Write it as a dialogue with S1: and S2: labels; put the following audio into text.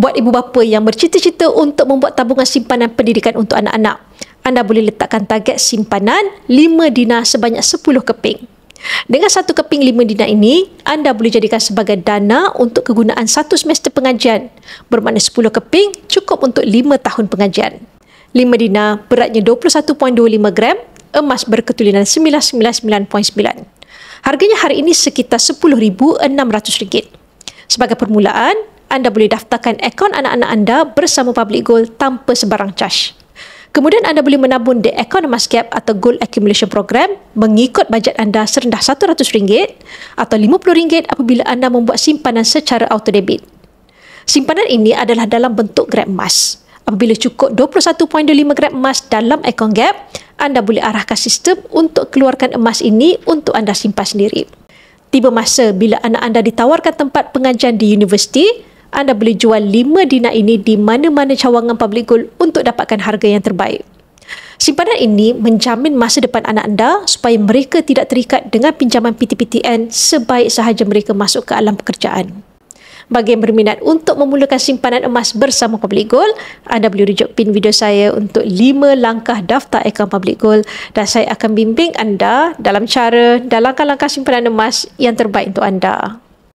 S1: Buat ibu bapa yang bercita-cita untuk membuat tabungan simpanan pendidikan untuk anak-anak, anda boleh letakkan target simpanan 5 dinar sebanyak 10 keping. Dengan 1 keping 5 dinar ini, anda boleh jadikan sebagai dana untuk kegunaan 1 semester pengajian. Bermakna 10 keping cukup untuk 5 tahun pengajian. 5 dinar beratnya 21.25 gram, emas berketulinan 999.9. Harganya hari ini sekitar RM10,600. Sebagai permulaan, anda boleh daftarkan akaun anak-anak anda bersama Public Gold tanpa sebarang charge. Kemudian anda boleh menabung di akaun Emas Gap atau Gold Accumulation Program mengikut bajet anda serendah RM100 atau RM50 apabila anda membuat simpanan secara auto debit. Simpanan ini adalah dalam bentuk gram emas. Apabila cukup 21.25 gram emas dalam akaun Gap, anda boleh arahkan sistem untuk keluarkan emas ini untuk anda simpan sendiri. Tiba masa bila anak anda ditawarkan tempat pengajian di universiti, anda boleh jual 5 dinar ini di mana-mana cawangan Public Gold untuk dapatkan harga yang terbaik. Simpanan ini menjamin masa depan anak anda supaya mereka tidak terikat dengan pinjaman PTPTN sebaik sahaja mereka masuk ke alam pekerjaan. Bagi yang berminat untuk memulakan simpanan emas bersama Public Gold, anda boleh rujuk pin video saya untuk 5 langkah daftar akaun Public Gold dan saya akan bimbing anda dalam cara dan langkah-langkah simpanan emas yang terbaik untuk anda.